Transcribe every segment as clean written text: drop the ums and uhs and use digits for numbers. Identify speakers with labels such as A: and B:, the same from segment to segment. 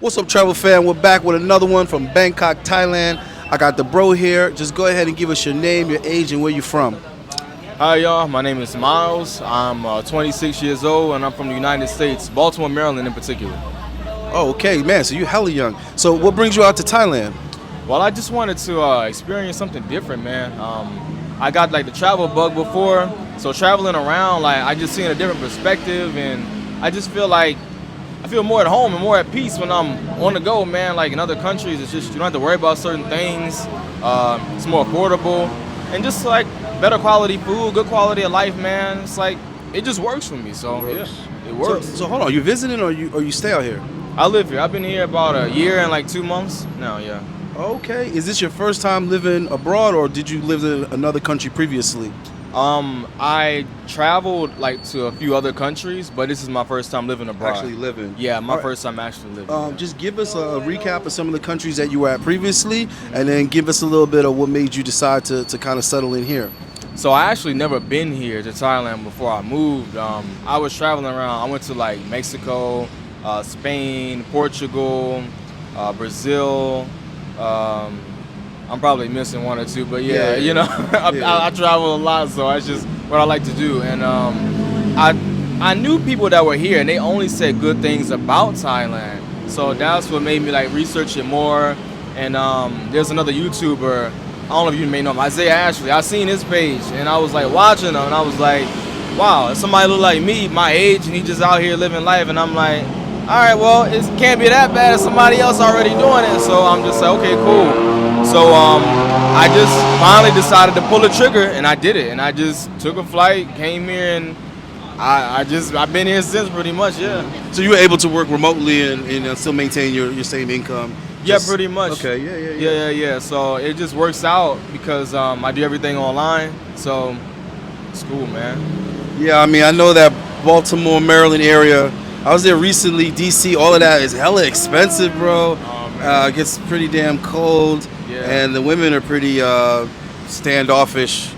A: What's up, travel fan? We're back with another one from Bangkok, Thailand. I got the bro here. Just go ahead and give us your name, your age, and where you're from.
B: Hi y'all, my name is Miles. I'm 26 years old and I'm from the United States, Baltimore, Maryland in particular.
A: Oh, okay, man. So you're hella young. So what brings you out to Thailand?
B: Well, I just wanted to experience something different, man. I got like the travel bug before, so traveling around, like I just seen a different perspective, and I just feel like I feel more at home and more at peace when I'm on the go, man. Like in other countries, it's just you don't have to worry about certain things. It's more affordable, and just like better quality food, good quality of life, man. It's like it just works for me. So yeah, it works.
A: So hold on, you visiting or you stay out here?
B: I live here. I've been here about a year and like 2 months now. Yeah.
A: Okay. Is this your first time living abroad, or did you live in another country previously?
B: I traveled like to a few other countries, but this is my first time living abroad.
A: Actually living.
B: Yeah, my first time actually living.
A: Just give us a recap of some of the countries that you were at previously, and then give us a little bit of what made you decide to kind of settle in here.
B: So I actually never been here to Thailand before I moved. I was traveling around. I went to like Mexico, Spain, Portugal, Brazil. I'm probably missing one or two, but yeah. You know, I travel a lot, so that's just what I like to do. And I knew people that were here, and they only said good things about Thailand. So that's what made me like research it more. And there's another YouTuber, I don't know if you may know him, Isaiah Ashley. I seen his page, and I was like watching him, and I was like, wow, somebody look like me, my age, and he just out here living life. And I'm like, all right, well, it can't be that bad if somebody else already doing it. So I'm just like, okay, cool. So I just finally decided to pull the trigger, and I did it. And I just took a flight, came here, and I've been here since pretty much, yeah.
A: So you were able to work remotely and still maintain your same income?
B: Yeah, pretty much.
A: Okay, yeah.
B: So it just works out because I do everything online. So it's cool, man.
A: Yeah, I mean, I know that Baltimore, Maryland area. I was there recently. DC, all of that is hella expensive, bro. It gets pretty damn cold, and the women are pretty standoffish,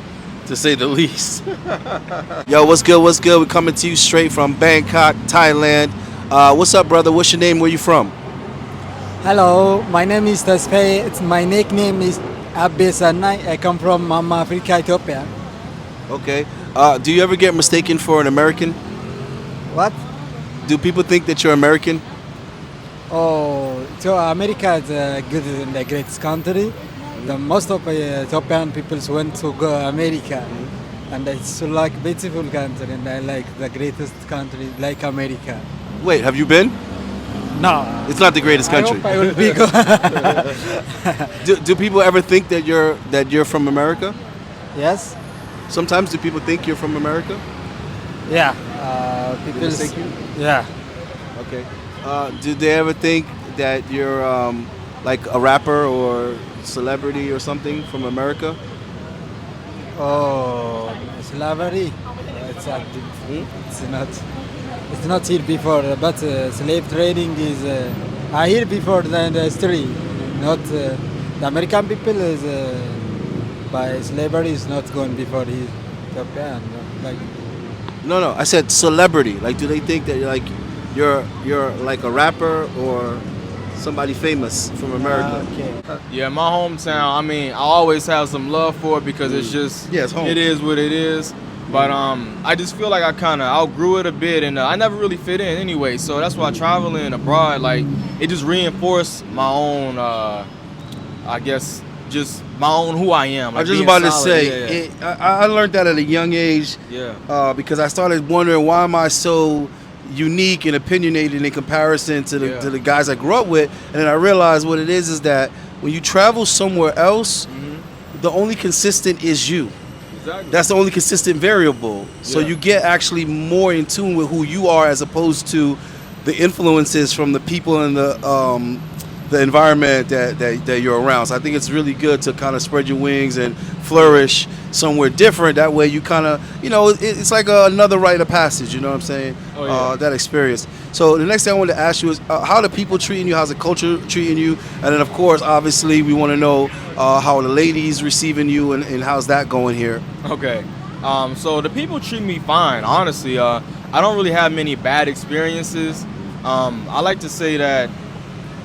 A: to say the least. Yo, what's good? What's good? We're coming to you straight from Bangkok, Thailand. What's up, brother? What's your name? Where you from?
C: Hello, my name is Tasfay. My nickname is Abbesanai. I come from Mama Africa, Ethiopia.
A: Okay. Do you ever get mistaken for an American?
C: What?
A: Do people think that you're American?
C: Oh, so America is a good and a great country. The most of Ethiopian people went to go America, and it's like beautiful country, and I like the greatest country, like America.
A: Wait, have you been?
C: No,
A: it's not the greatest country.
C: I hope I will be
A: do people ever think that you're from America?
C: Yes.
A: Sometimes do people think you're from America?
C: Yeah. People
A: mistake you?
C: Yeah.
A: Okay. Do they ever think that you're like a rapper or celebrity or something from America?
C: Oh, slavery. It's not here before, but slave trading is I hear before the industry. Not the American people is by slavery is not going before here. Japan, like.
A: No. I said celebrity. Like, do they think that you're like a rapper or somebody famous from America?
C: Okay.
B: Yeah, my hometown. I mean, I always have some love for it because it's just
A: it's home.
B: It is what it is. But I just feel like I kind of outgrew it a bit, and I never really fit in anyway. So that's why traveling abroad, like, it just reinforced my own, I guess, just my own who I am. Like
A: I was just about to say, I learned that at a young age.
B: Yeah.
A: Because I started wondering, why am I so unique and opinionated in comparison to the guys I grew up with? And then I realized what it is that when you travel somewhere else, the only consistent is you.
B: Exactly.
A: That's the only consistent variable. So you get actually more in tune with who you are as opposed to the influences from the people and the environment that you're around. So I think it's really good to kind of spread your wings and flourish somewhere different. That way you kind of, it's like another rite of passage, you know what I'm saying?
B: Oh, yeah.
A: That experience. So the next thing I wanted to ask you is, how the people treating you? How's the culture treating you? And then, of course, obviously, we want to know how the ladies receiving you and how's that going here?
B: Okay. So the people treat me fine, honestly. I don't really have many bad experiences. I like to say that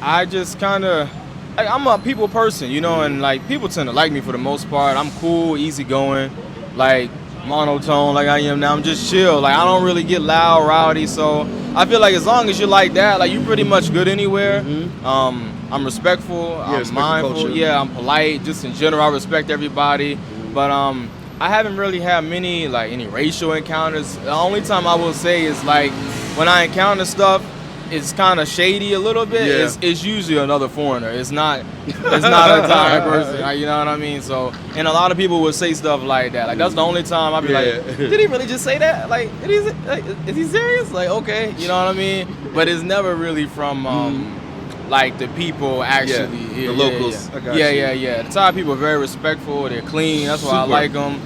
B: I just kind of, I'm a people person, you know, and like people tend to like me for the most part. I'm cool, easygoing, like monotone, like I am now. I'm just chill. Like I don't really get loud, rowdy. So I feel like as long as you're like that, like you're pretty much good anywhere. I'm respectful. I'm
A: respect the
B: mindful.
A: culture.
B: Yeah, I'm polite. Just in general, I respect everybody. But I haven't really had many like any racial encounters. The only time I will say is like when I encounter stuff, it's kind of shady a little bit.
A: Yeah.
B: It's usually another foreigner. It's not a Thai person. You know what I mean? So, and a lot of people would say stuff like that. Like that's the only time I'd be like, did he really just say that? Like, is he serious? Like, okay, you know what I mean? But it's never really from like the people actually.
A: The locals. I got you.
B: Yeah. The Thai people are very respectful. They're clean. That's why I
A: Super.
B: like them.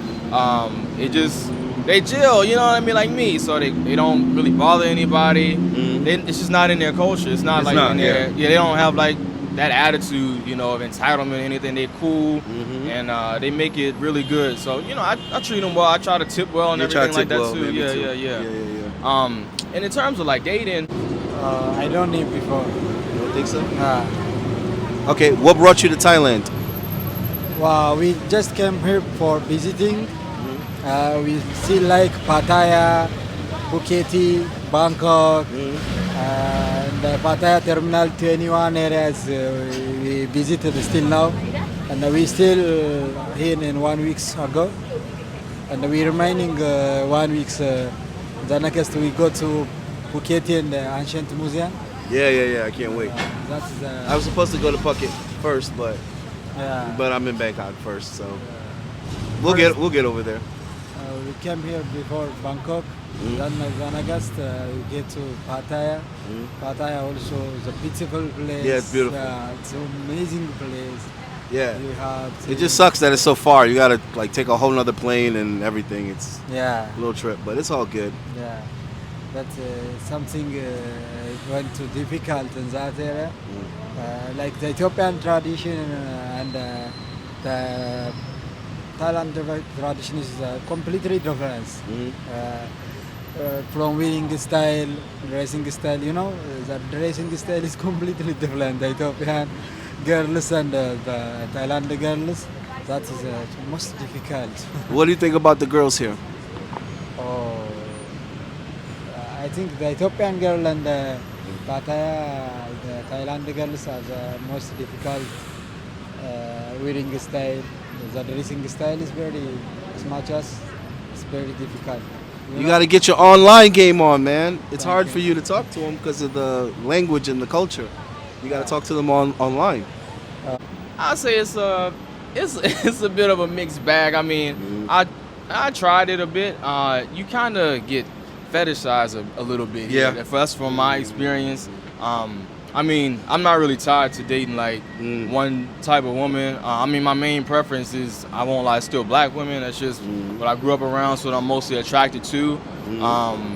B: They chill, you know what I mean, like me. So they don't really bother anybody. It's just not in their culture. It's not in their. Yeah, they don't have like that attitude, you know, of entitlement or anything. They're cool and they make it really good. So you know, I treat them well. I try to tip well and everything like that too. Yeah. And in terms of like dating,
C: I don't need before.
A: You don't think so? Okay, what brought you to Thailand?
C: Well, we just came here for visiting. We see like Pattaya, Phuket, Bangkok, and Pattaya Terminal 21 areas we visited still now. And we still here in 1 week ago. And we remaining 1 week. The next we go to Phuket and the Ancient Museum.
A: Yeah, I can't wait.
C: That's
A: I was supposed to go to Phuket first, but
C: yeah.
A: I'm in Bangkok first, so we'll get over there.
C: We came here before Bangkok. Then August we get to Pattaya. Pattaya also is a beautiful place.
A: Yeah, it's beautiful.
C: It's an amazing place.
A: Yeah.
C: You have to,
A: It just sucks that it's so far. You gotta like take a whole nother plane and everything. It's
C: yeah,
A: a little trip, but it's all good.
C: yeah. That's something went too difficult in that area. Like the Ethiopian tradition and the Thailand tradition is completely different. From wearing style, dressing style, you know, the dressing style is completely different. The Ethiopian girls and the Thailand girls, that is most difficult.
A: What do you think about the girls here?
C: Oh, I think the Ethiopian girl and the Pattaya, the Thailand girls are the most difficult wearing style. The dressing style is very, as much as it's very difficult.
A: You got to get your online game on, man. It's hard for you to talk to them because of the language and the culture. You got to talk to them online.
B: I'd say it's a bit of a mixed bag. I mean, I tried it a bit. You kind of get fetishized a little bit.
A: Yeah.
B: That's from my experience. I mean, I'm not really tied to dating like one type of woman. I mean, my main preference is, I won't lie, still black women. That's just what I grew up around, so what I'm mostly attracted to.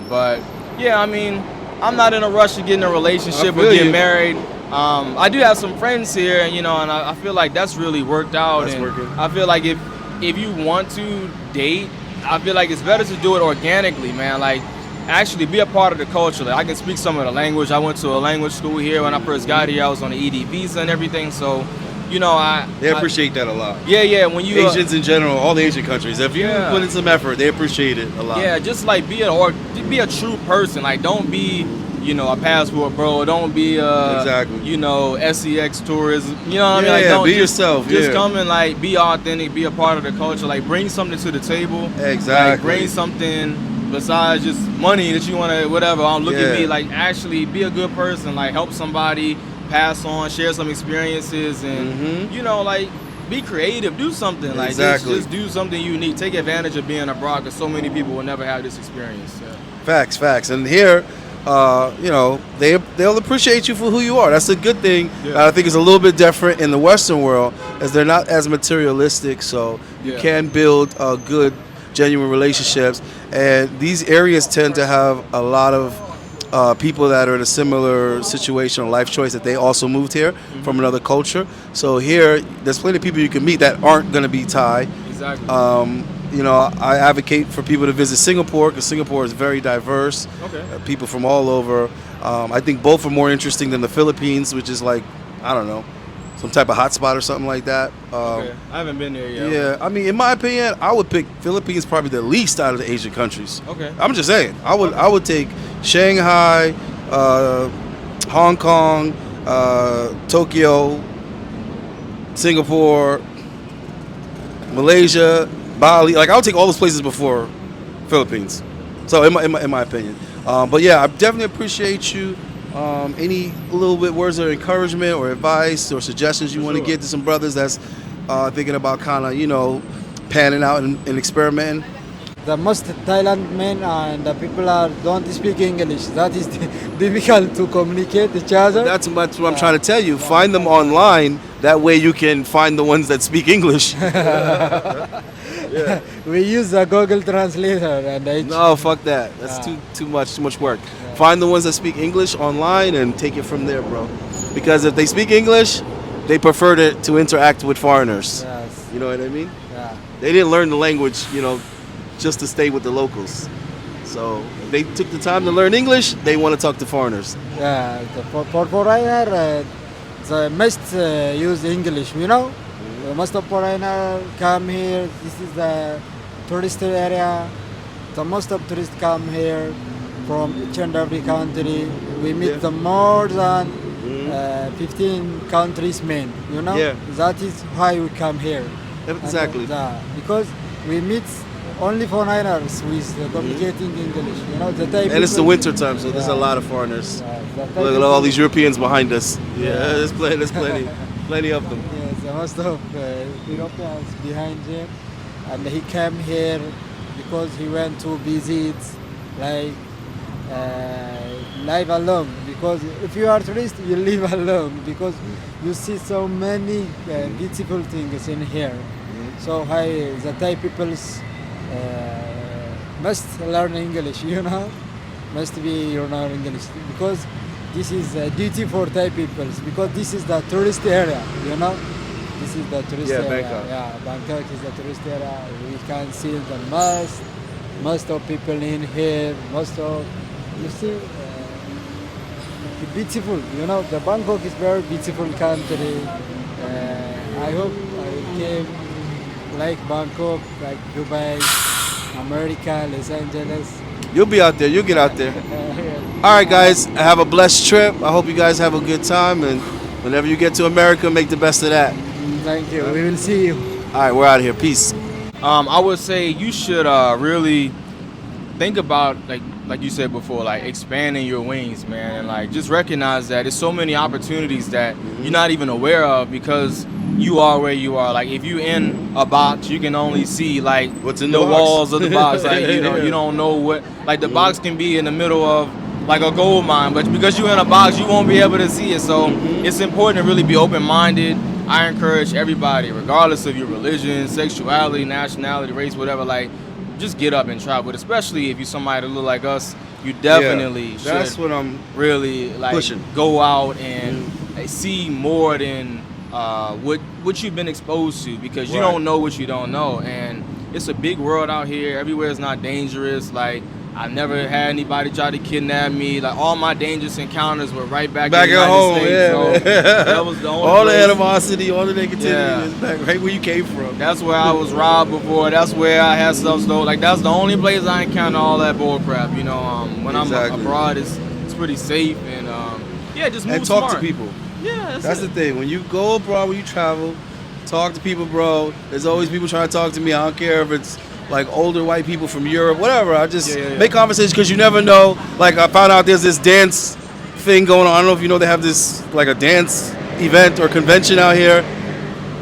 B: But yeah, I mean, I'm not in a rush to get in a relationship or get married. I do have some friends here, and you know, and I feel like that's really worked out.
A: That's
B: and
A: working.
B: I feel like if you want to date, I feel like it's better to do it organically, man. Like, actually be a part of the culture. Like, I can speak some of the language. I went to a language school here when I first got here. I was on the ED visa and everything. So, you know,
A: they appreciate that a lot.
B: Yeah. When you
A: Asians in general, all the Asian countries, if you put in some effort, they appreciate it a lot.
B: Yeah, just like be a true person. Like, don't be, you know, a passport bro. Don't be
A: exactly.
B: You know, SEX tourism. You know what I mean? Like,
A: don't be yourself.
B: Just come and like be authentic. Be a part of the culture. Like, bring something to the table.
A: Exactly.
B: Like, bring something besides just money that you want to, whatever. Look at me. Like, actually be a good person. Like, help somebody, pass on, share some experiences, and you know, like, be creative. Do something. Like, just do something unique. Take advantage of being abroad, because so many people will never have this experience.
A: Facts. And here, you know, they'll appreciate you for who you are. That's a good thing. I think it's a little bit different in the Western world, as they're not as materialistic, so you can build good, genuine relationships. And these areas tend to have a lot of people that are in a similar situation or life choice, that they also moved here from another culture. So here, there's plenty of people you can meet that aren't going to be Thai.
B: Exactly.
A: You know, I advocate for people to visit Singapore, because Singapore is very diverse.
B: Okay.
A: People from all over. I think both are more interesting than the Philippines, which is like, I don't know, some type of hotspot or something like that.
B: Okay. I haven't been there yet.
A: Yeah, I mean, in my opinion, I would pick Philippines probably the least out of the Asian countries.
B: Okay.
A: I'm just saying, I would take Shanghai, Hong Kong, Tokyo, Singapore, Malaysia, Bali. Like I would take all those places before Philippines. So in my opinion, but yeah, I definitely appreciate you. Any little bit words of encouragement or advice or suggestions you want to give to some brothers that's thinking about kind of panning out and experimenting?
C: The most Thailand men and the people don't speak English. That is difficult to communicate each other.
A: That's what I'm trying to tell you. Find them online. That way you can find the ones that speak English.
C: We use the Google Translator and
A: No, fuck that. That's too much work. Find the ones that speak English online and take it from there, bro. Because if they speak English, they prefer to interact with foreigners.
C: Yes.
A: You know what I mean?
C: Yeah.
A: They didn't learn the language, just to stay with the locals. So if they took the time to learn English, they want to talk to foreigners.
C: Yeah. For foreigner, the must use English. Most of foreigner come here. This is the tourist area. The most of tourists come here from each and every country. We meet the more than 15 countries men.
A: Yeah.
C: That is why we come here.
A: Exactly.
C: Because we meet only foreigners with communicating English. The Thai
A: And it's the
C: people-
A: winter time, so there's a lot of foreigners.
C: the Thai
A: Look at all
C: people-
A: these Europeans behind us. Yeah, there's plenty of them.
C: Yes, the most of Europeans behind him, and he came here because he went to visit, like live alone. Because if you are tourist, you live alone because you see so many beautiful things in here. So the Thai peoples must learn English. Must be learn English because this is a duty for Thai peoples because this is the tourist area. This is the tourist area.
A: Bangkok.
C: Yeah, Bangkok is the tourist area. We can see the most of people in here. You see, beautiful. The Bangkok is very beautiful country. I hope I came like Bangkok, like Dubai, America, Los Angeles.
A: You'll be out there. You'll get out there. All right, guys. Have a blessed trip. I hope you guys have a good time. And whenever you get to America, make the best of that.
C: Thank you. We will see you.
A: All right, we're out of here. Peace.
B: I would say you should really think about like you said before, like expanding your wings, man, and just recognize that there's so many opportunities that you're not even aware of because you are where you are. Like if you're in a box, you can only see
A: What's in
B: the
A: the box.
B: walls of the box. You don't know what. Like the box can be in the middle of like a gold mine, but because you're in a box, you won't be able to see it. So it's important to really be open-minded. I encourage everybody, regardless of your religion, sexuality, nationality, race, whatever, just get up and try. But especially if you're somebody that look like us, you definitely should
A: That's what I'm
B: really
A: pushing.
B: go out and see more than what you've been exposed to because you don't know what you don't know. And it's a big world out here. Everywhere is not dangerous. I've never had anybody try to kidnap me. All my dangerous encounters were right back in the
A: at
B: United
A: home.
B: States.
A: Yeah,
B: So
A: man.
B: that was the only
A: all the
B: place.
A: animosity, all the negativity
B: Yeah.
A: is back right where you came from.
B: That's where I was robbed before. That's where I had stuff stolen. That's the only place I encounter all that bull crap. When
A: Exactly.
B: I'm abroad, it's pretty safe and just move
A: And talk
B: smart.
A: to people.
B: Yeah,
A: That's the thing. When you go abroad, when you travel, talk to people, bro. There's always people trying to talk to me. I don't care if it's older white people from Europe, whatever. I just make conversations because you never know. I found out there's this dance thing going on. I don't know if you know they have this a dance event or convention out here.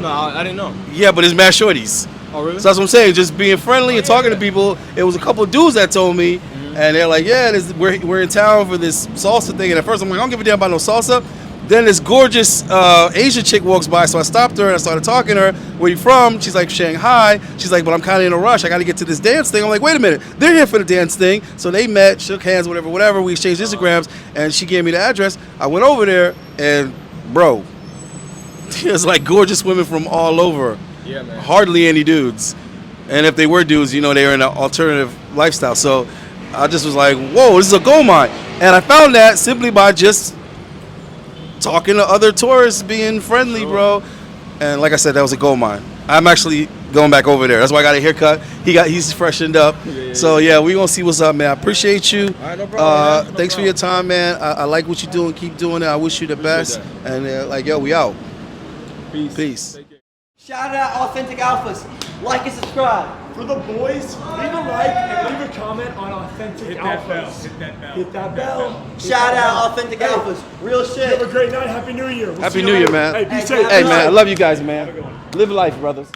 B: No, I didn't know.
A: Yeah, but it's mad shorties.
B: Oh, really?
A: So that's what I'm saying. Just being friendly and talking to people. It was a couple of dudes that told me, and they're like, "Yeah, we're in town for this salsa thing." And at first I'm like, "I don't give a damn about no salsa." Then this gorgeous Asian chick walks by, so I stopped her and I started talking to her. Where you from? She's like, Shanghai. She's like, but I'm kind of in a rush. I got to get to this dance thing. I'm like, wait a minute. They're here for the dance thing. So they met, shook hands, whatever. We exchanged Instagrams, and she gave me the address. I went over there, and bro, there's gorgeous women from all over.
B: Yeah, man.
A: Hardly any dudes. And if they were dudes, they were in an alternative lifestyle. So I just was like, whoa, this is a gold mine. And I found that simply by just talking to other tourists, being friendly, bro. And like I said, that was a gold mine. I'm actually going back over there. That's why I got a haircut. He's freshened up. So yeah, we gonna see what's up, man. I appreciate you.
B: All right, no problem, man. No
A: Thanks for your time, man. I like what you're doing. Keep doing it. I wish you the best. And like, yo, we out. Peace.
D: Shout out Authentic Alphas. Like and subscribe.
E: For the boys, leave a like and leave a comment on Authentic Alphas. Hit that bell. Hit that bell.
D: Shout out Authentic Alphas. Real shit.
E: Have a great night. Happy New Year. We'll
A: Happy
E: see you
A: New Year,
E: later.
A: man.
E: Hey, be safe.
A: Hey, man, I love you guys, man. Live life, brothers.